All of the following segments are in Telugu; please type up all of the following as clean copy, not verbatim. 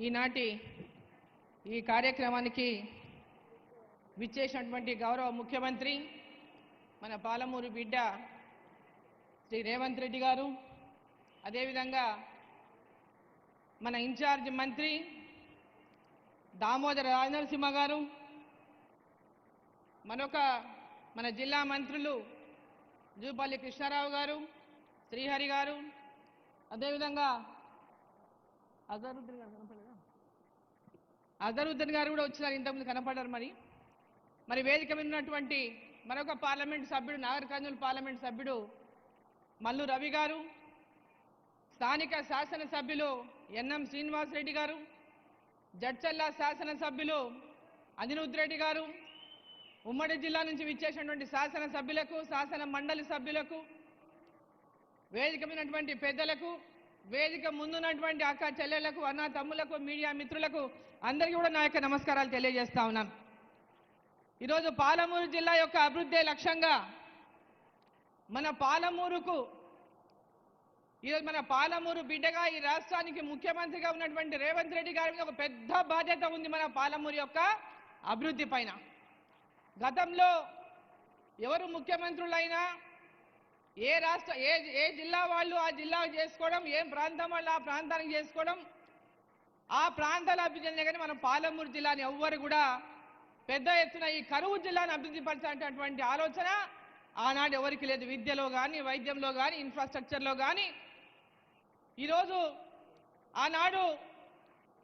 ఈనాటి ఈ కార్యక్రమానికి విచ్చేసినటువంటి గౌరవ ముఖ్యమంత్రి మన పాలమూరు బిడ్డ శ్రీ రేవంత్ రెడ్డి గారు, అదేవిధంగా మన ఇన్ఛార్జ్ మంత్రి దామోదర రాజనరసింహ గారు, మన జిల్లా మంత్రులు జూపల్లి కృష్ణారావు గారు, శ్రీహరి గారు, అదేవిధంగా అజరుద్దీన్ గారు కూడా వచ్చినారు, ఇంతకుముందు కనపడ్డారు. మరి వేదిక మీద ఉన్నటువంటి మరొక పార్లమెంట్ సభ్యుడు, నాగర్ కర్నూలు పార్లమెంట్ సభ్యుడు మల్లు రవి గారు, స్థానిక శాసనసభ్యులు ఎన్ఎం శ్రీనివాసరెడ్డి గారు, జడ్చల్ల శాసనసభ్యులు అనిరుద్ రెడ్డి గారు, ఉమ్మడి జిల్లా నుంచి విచ్చేసినటువంటి శాసనసభ్యులకు, శాసన మండలి సభ్యులకు, వేదిక మీదటువంటి పెద్దలకు, వేదిక ముందున్నటువంటి అక్క చెల్లెళ్లకు, అన్న తమ్ములకు, మీడియా మిత్రులకు అందరికీ కూడా నా యొక్క నమస్కారాలు తెలియజేస్తా ఉన్నాను. ఈరోజు పాలమూరు జిల్లా యొక్క అభివృద్ధి లక్ష్యంగా మన పాలమూరు బిడ్డగా ఈ రాష్ట్రానికి ముఖ్యమంత్రిగా ఉన్నటువంటి రేవంత్ రెడ్డి గారి మీద ఒక పెద్ద బాధ్యత ఉంది మన పాలమూరు యొక్క అభివృద్ధి పైన. గతంలో ఎవరు ముఖ్యమంత్రులైనా ఏ జిల్లా వాళ్ళు ఆ జిల్లా చేసుకోవడం, ఏ ప్రాంతం వాళ్ళు ఆ ప్రాంతానికి చేసుకోవడం, ఆ ప్రాంతాల అభివృద్ధి కానీ మన పాలమూరు జిల్లాని ఎవ్వరు కూడా పెద్ద ఎత్తున ఈ కరువు జిల్లాను అభివృద్ధి పరచాలనేటువంటి ఆలోచన ఆనాడు ఎవరికి లేదు. విద్యలో కానీ, వైద్యంలో కానీ, ఇన్ఫ్రాస్ట్రక్చర్లో కానీ. ఈరోజు ఆనాడు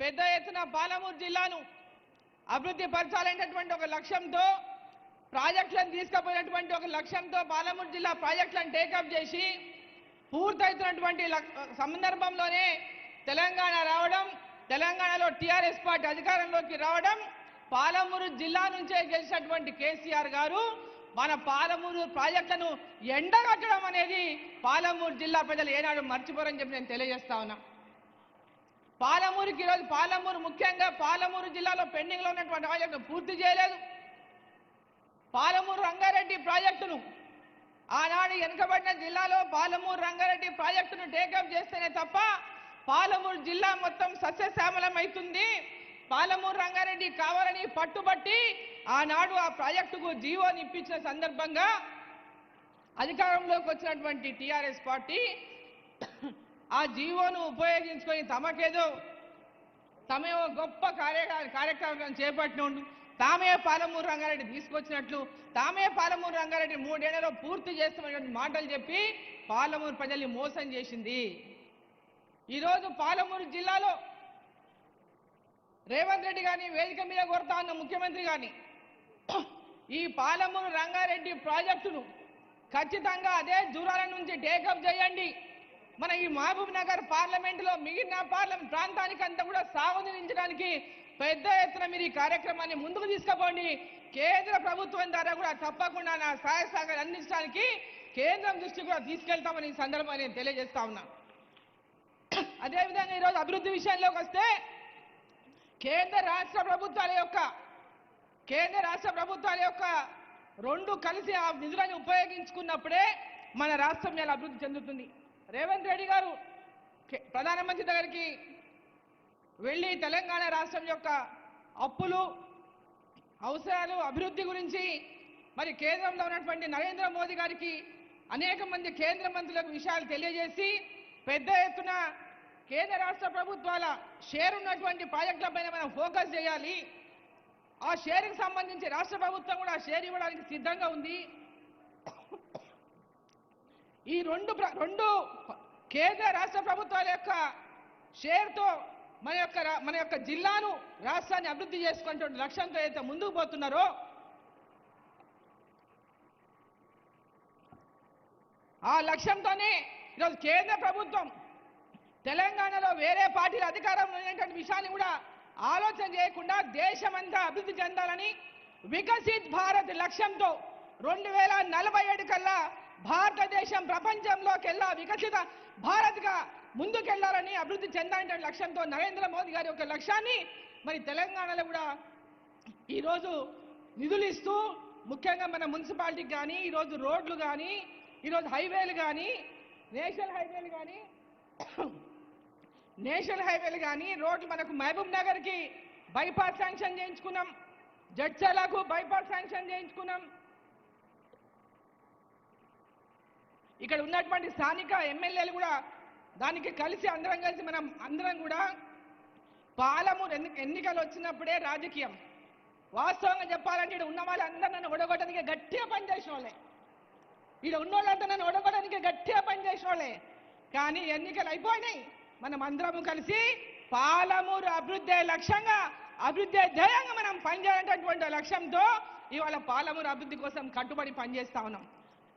పెద్ద ఎత్తున పాలమూరు జిల్లాను అభివృద్ధి పరచాలనేటువంటి ఒక లక్ష్యంతో, ప్రాజెక్టులను తీసుకుపోయినటువంటి ఒక లక్ష్యంతో పాలమూరు జిల్లా ప్రాజెక్టులను టేకప్ చేసి పూర్తవుతున్నటువంటి సందర్భంలోనే తెలంగాణ రావడం, తెలంగాణలో టీఆర్ఎస్ పార్టీ అధికారంలోకి రావడం, పాలమూరు జిల్లా నుంచే గెలిచినటువంటి కేసీఆర్ గారు మన పాలమూరు ప్రాజెక్టులను ఎండగట్టడం అనేది పాలమూరు జిల్లా ప్రజలు ఏనాడు మర్చిపోరని చెప్పి నేను తెలియజేస్తా ఉన్నా. పాలమూరుకి ఈరోజు ముఖ్యంగా పాలమూరు జిల్లాలో పెండింగ్లో ఉన్నటువంటి ప్రాజెక్టును పూర్తి చేయలేదు. పాలమూరు రంగారెడ్డి ప్రాజెక్టును ఆనాడు వెనుకబడిన జిల్లాలో పాలమూరు రంగారెడ్డి ప్రాజెక్టును టేకప్ చేస్తేనే తప్ప పాలమూరు జిల్లా మొత్తం సస్యశ్యామలం అవుతుంది. పాలమూరు రంగారెడ్డి కావాలని పట్టుబట్టి ఆనాడు ఆ ప్రాజెక్టుకు జీవోని ఇప్పించిన సందర్భంగా అధికారంలోకి వచ్చినటువంటి టీఆర్ఎస్ పార్టీ ఆ జీవోను ఉపయోగించుకొని తమే గొప్ప కార్యక్రమం చేపట్టిన, తామే పాలమూరు రంగారెడ్డి తీసుకొచ్చినట్లు, తామే పాలమూరు రంగారెడ్డి 3 ఏళ్లలో పూర్తి చేస్తామనేటువంటి మాటలు చెప్పి పాలమూరు ప్రజల్ని మోసం చేసింది. ఈరోజు పాలమూరు జిల్లాలో రేవంత్ రెడ్డి గారిని వేదిక మీద కొడతా ఉన్న ముఖ్యమంత్రి గారిని ఈ పాలమూరు రంగారెడ్డి ప్రాజెక్టును ఖచ్చితంగా అదే దూరాల నుంచి టేకప్ చేయండి. మన ఈ మహబూబ్ నగర్ పార్లమెంటులో మిగిలిన పార్లమెంట్ ప్రాంతానికి అంతా కూడా సాగునీరించడానికి పెద్ద ఎత్తున మీరు ఈ కార్యక్రమాన్ని ముందుకు తీసుకుపోండి. కేంద్ర ప్రభుత్వం ద్వారా కూడా తప్పకుండా నా సహాయ సహకారాలు అందించడానికి కేంద్రం దృష్టి కూడా తీసుకెళ్తామని ఈ సందర్భంగా నేను తెలియజేస్తా ఉన్నా. అదేవిధంగా ఈరోజు అభివృద్ధి విషయంలోకి వస్తే కేంద్ర రాష్ట్ర ప్రభుత్వాల యొక్క రెండు కలిసి ఆ నిధులను ఉపయోగించుకున్నప్పుడే మన రాష్ట్రం ఇలా అభివృద్ధి చెందుతుంది. రేవంత్ రెడ్డి గారు ప్రధానమంత్రి దగ్గరికి వెళ్ళి తెలంగాణ రాష్ట్రం యొక్క అప్పులు, అవసరాలు, అభివృద్ధి గురించి మరి కేంద్రంలో ఉన్నటువంటి నరేంద్ర మోదీ గారికి అనేక మంది కేంద్ర మంత్రులకు విషయాలు తెలియజేసి పెద్ద ఎత్తున కేంద్ర రాష్ట్ర ప్రభుత్వాల షేర్ ఉన్నటువంటి ప్రాజెక్టులపైన మనం ఫోకస్ చేయాలి. ఆ షేర్కి సంబంధించి రాష్ట్ర ప్రభుత్వం కూడా షేర్ ఇవ్వడానికి సిద్ధంగా ఉంది. ఈ రెండు కేంద్ర రాష్ట్ర ప్రభుత్వాల యొక్క షేర్తో మన యొక్క జిల్లాను, రాష్ట్రాన్ని అభివృద్ధి చేసుకునే లక్ష్యంతో అయితే ముందుకు పోతున్నారో ఆ లక్ష్యంతోనే ఈరోజు కేంద్ర ప్రభుత్వం తెలంగాణలో వేరే పార్టీల అధికారంలో ఉన్నటువంటి విషయాన్ని కూడా ఆలోచన చేయకుండా దేశమంతా అభివృద్ధి చెందాలని వికసిత్ భారత్ లక్ష్యంతో 2047 కల్లా భారతదేశం ప్రపంచంలోకెల్లా వికసిత భారత్గా ముందుకెళ్లాలని, అభివృద్ధి చెందాలనే లక్ష్యంతో నరేంద్ర మోదీ గారి యొక్క లక్ష్యాన్ని మరి తెలంగాణలో కూడా ఈరోజు నిధులు ఇస్తూ, ముఖ్యంగా మన మున్సిపాలిటీకి కానీ, ఈరోజు రోడ్లు కానీ, ఈరోజు హైవేలు కానీ, నేషనల్ హైవేలు కానీ నేషనల్ హైవేలు కానీ రోడ్లు మనకు మహబూబ్ నగర్కి బైపాస్ శాంక్షన్ చేయించుకున్నాం, జడ్చర్లకు బైపాస్ శాంక్షన్ చేయించుకున్నాం. ఇక్కడ ఉన్నటువంటి స్థానిక ఎమ్మెల్యేలు కూడా దానికి కలిసి మనం అందరం కూడా పాలమూరు ఎన్నికలు వచ్చినప్పుడే రాజకీయం. వాస్తవంగా చెప్పాలంటే ఇక్కడ ఉన్న వాళ్ళందరూ నన్ను ఓడగొట్టడానికి గట్టిగా పనిచేసిన వాళ్ళే, ఇక్కడ ఉన్న వాళ్ళంతా నన్ను ఓడగొట్టడానికి గట్టిగా పనిచేసిన వాళ్ళే. కానీ ఎన్నికలు అయిపోయినాయి, మనం అందరం కలిసి పాలమూరు అభివృద్ధి లక్ష్యంగా, అభివృద్ధి ధ్యేయంగా మనం పనిచేయాలనేటటువంటి లక్ష్యంతో ఇవాళ పాలమూరు అభివృద్ధి కోసం కట్టుబడి పనిచేస్తా ఉన్నాం.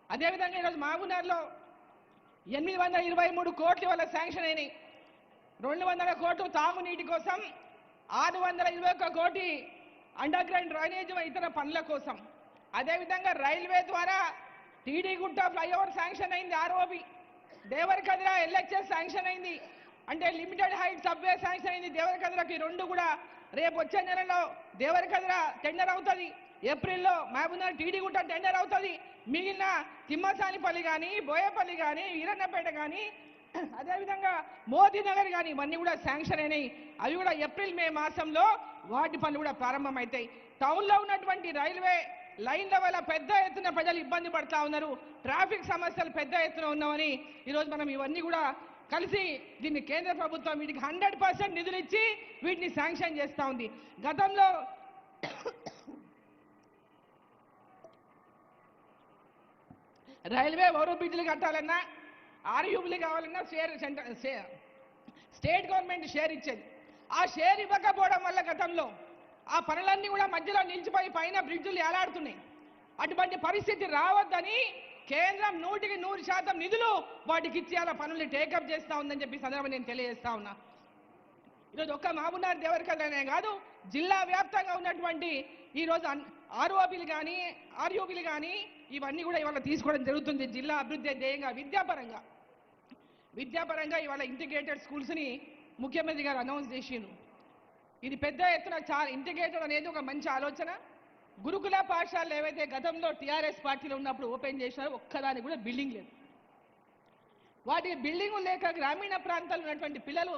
అదేవిధంగా ఈరోజు మహబూబ్నగర్లో 823 కోట్లు ఇవాళ శాంక్షన్ అయినాయి. 200 కోట్లు తాగునీటి కోసం, 621 కోటి అండర్ గ్రౌండ్ డ్రైనేజ్ ఇతర పనుల కోసం. అదేవిధంగా రైల్వే ద్వారా టీడీగుట్ట ఫ్లైఓవర్ శాంక్షన్ అయింది, ఆర్ఓబి. దేవరకద్ర ఎల్హెచ్ఎస్ శాంక్షన్ అయింది, అంటే లిమిటెడ్ హైట్ సబ్వే శాంక్షన్ అయింది దేవరకద్రకి. రెండు కూడా రేపు వచ్చే నెలలో దేవరకద్ర టెండర్ అవుతుంది, ఏప్రిల్లో మహబూబ్నగర్ టీడీగుట్ట టెండర్ అవుతుంది. మిగిలిన తిమ్మసానిపల్లి కానీ, బోయపల్లి కానీ, వీరన్నపేట కానీ, అదేవిధంగా మోదీనగర్ కానీ ఇవన్నీ కూడా శాంక్షన్ అయినాయి. అవి కూడా ఏప్రిల్ మే మాసంలో వాటి పనులు కూడా ప్రారంభమవుతాయి. టౌన్లో ఉన్నటువంటి రైల్వే లైన్ల వల్ల పెద్ద ఎత్తున ప్రజలు ఇబ్బంది పడతా ఉన్నారు, ట్రాఫిక్ సమస్యలు పెద్ద ఎత్తున ఉన్నామని ఈరోజు మనం ఇవన్నీ కూడా కలిసి దీన్ని కేంద్ర ప్రభుత్వం వీటికి 100% నిధులు ఇచ్చి వీటిని శాంక్షన్ చేస్తూ ఉంది. గతంలో రైల్వే ఓవర్ బ్రిడ్జ్లు కట్టాలన్నా, ఆర్యూబీలు కావాలన్నా స్టేట్ గవర్నమెంట్ షేర్ ఇచ్చేది. ఆ షేర్ ఇవ్వకపోవడం వల్ల గతంలో ఆ పనులన్నీ కూడా మధ్యలో నిలిచిపోయి పైన బ్రిడ్జులు ఏలాడుతున్నాయి. అటువంటి పరిస్థితి రావద్దని కేంద్రం 100% నిధులు వాటికి ఇచ్చి అలా పనుల్ని టేకప్ చేస్తూ ఉందని చెప్పి సందర్భంగా నేను తెలియజేస్తా ఉన్నా. ఈరోజు ఒక్క మహబూబ్నగర్ దేవరకద్రనే కాదు, జిల్లా వ్యాప్తంగా ఉన్నటువంటి ఈరోజు ఆర్ఓబీలు కానీ, ఆర్యూబీలు కానీ ఇవన్నీ కూడా ఇవాళ తీసుకోవడం జరుగుతుంది. జిల్లా అభివృద్ధి ధ్యేయంగా విద్యాపరంగా ఇవాళ ఇంటిగ్రేటెడ్ స్కూల్స్ని ముఖ్యమంత్రి గారు అనౌన్స్ చేసిండ్రు. ఇది పెద్ద ఎత్తున చాలా ఇంటిగ్రేటెడ్ అనేది ఒక మంచి ఆలోచన. గురుకుల పాఠశాలలు ఏవైతే గతంలో టీఆర్ఎస్ పార్టీలో ఉన్నప్పుడు ఓపెన్ చేసినారో ఒక్కదానికి కూడా బిల్డింగ్ లేదు. వాటి బిల్డింగ్ లేక గ్రామీణ ప్రాంతాల్లో ఉన్నటువంటి పిల్లలు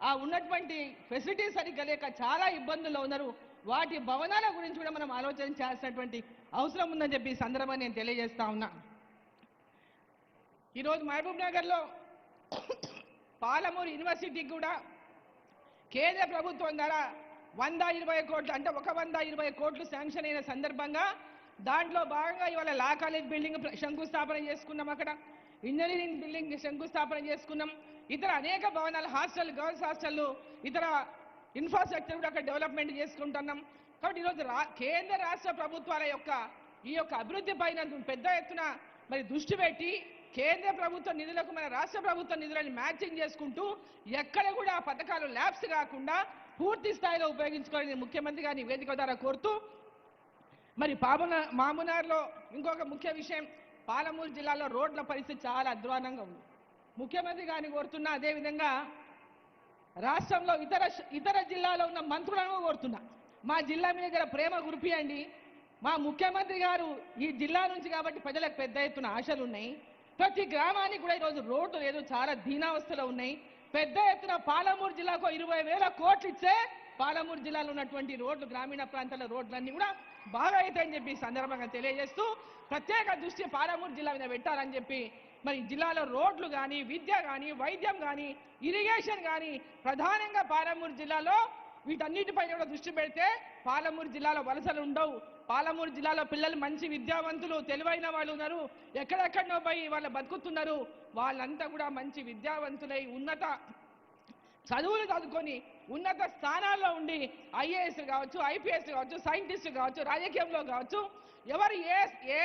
ఆ ఉన్నటువంటి ఫెసిలిటీస్ సరిగ్గా లేక చాలా ఇబ్బందుల్లో ఉన్నారు. వాటి భవనాల గురించి కూడా మనం ఆలోచన చేయాల్సినటువంటి అవసరం ఉందని చెప్పి ఈ సందర్భంగా నేను తెలియజేస్తా ఉన్నా. ఈరోజు మహబూబ్ నగర్లో పాలమూరు యూనివర్సిటీకి కూడా కేంద్ర ప్రభుత్వం ద్వారా 120 కోట్లు, అంటే 120 కోట్లు శాంక్షన్ అయిన సందర్భంగా దాంట్లో భాగంగా ఇవాళ లా కాలేజ్ బిల్డింగ్ శంకుస్థాపన చేసుకున్నాం, అక్కడ ఇంజనీరింగ్ బిల్డింగ్ శంకుస్థాపన చేసుకున్నాం, ఇతర అనేక భవనాలు, హాస్టల్, గర్ల్స్ హాస్టళ్ళు, ఇతర ఇన్ఫ్రాస్ట్రక్చర్ కూడా అక్కడ డెవలప్మెంట్ చేసుకుంటున్నాం. కాబట్టి ఈరోజు కేంద్ర రాష్ట్ర ప్రభుత్వాల యొక్క ఈ యొక్క అభివృద్ధి పైన పెద్ద ఎత్తున మరి దృష్టి పెట్టి కేంద్ర ప్రభుత్వ నిధులకు మన రాష్ట్ర ప్రభుత్వ నిధులను మ్యాచింగ్ చేసుకుంటూ ఎక్కడ కూడా పథకాలు ల్యాబ్స్ కాకుండా పూర్తి స్థాయిలో ఉపయోగించుకోవాలని ముఖ్యమంత్రి గారిని వేదిక ద్వారా కోరుతూ, మరి మహబూబ్నగర్లో ఇంకొక ముఖ్య విషయం, పాలమూరు జిల్లాలో రోడ్ల పరిస్థితి చాలా అధ్వానంగా ఉంది. ముఖ్యమంత్రి గారిని కోరుతున్నా, అదేవిధంగా రాష్ట్రంలో ఇతర జిల్లాలో ఉన్న మంత్రులను కోరుతున్నా, మా జిల్లా మీద దగ్గర ప్రేమ గురిపియండి. మా ముఖ్యమంత్రి గారు ఈ జిల్లా నుంచి కాబట్టి ప్రజలకు పెద్ద ఎత్తున ఆశలు ఉన్నాయి. ప్రతి గ్రామానికి కూడా ఈరోజు రోడ్లు లేదు, చాలా దీనావస్థలో ఉన్నాయి. పెద్ద ఎత్తున పాలమూరు జిల్లాకు 20,000 కోట్లు ఇచ్చే పాలమూరు జిల్లాలో ఉన్నటువంటి రోడ్లు, గ్రామీణ ప్రాంతాల రోడ్లన్నీ కూడా బాగా అవుతాయని చెప్పి సందర్భంగా తెలియజేస్తూ ప్రత్యేక దృష్టి పాలమూరు జిల్లా మీద పెట్టాలని చెప్పి, మరి జిల్లాలో రోడ్లు కానీ, విద్య కానీ, వైద్యం కానీ, ఇరిగేషన్ కానీ ప్రధానంగా పాలమూరు జిల్లాలో వీటన్నిటిపైన కూడా దృష్టి పెడితే పాలమూరు జిల్లాలో వలసలు ఉండవు. పాలమూరు జిల్లాలో పిల్లలు మంచి విద్యావంతులు, తెలివైన వాళ్ళు ఉన్నారు, ఎక్కడెక్కడో పోయి వాళ్ళు బతుకుతున్నారు. వాళ్ళంతా కూడా మంచి విద్యావంతులై ఉన్నత చదువులు చదువుకొని ఉన్నత స్థానాల్లో ఉండి ఐఏఎస్ కావచ్చు, ఐపీఎస్ కావచ్చు, సైంటిస్ట్ కావచ్చు, రాజకీయంలో కావచ్చు, ఎవరు ఏ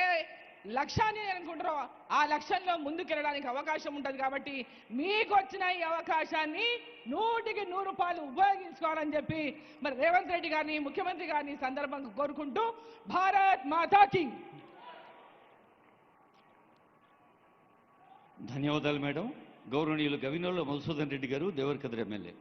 లక్ష్యాన్ని అనుకుంటారో ఆ లక్ష్యంలో ముందుకెళ్ళడానికి అవకాశం ఉంటుంది. కాబట్టి మీకు వచ్చిన ఈ అవకాశాన్ని 100కి 100 ఉపయోగించుకోవాలని చెప్పి మరి రేవంత్ రెడ్డి గారిని, ముఖ్యమంత్రి గారిని సందర్భంగా కోరుకుంటూ, భారత్ మాతాకి. ధన్యవాదాలు మేడం. గౌరవనీయులు గవినోళ్ళ మధుసూదన్ రెడ్డి గారు, దేవరకద్ర ఎమ్మెల్యే.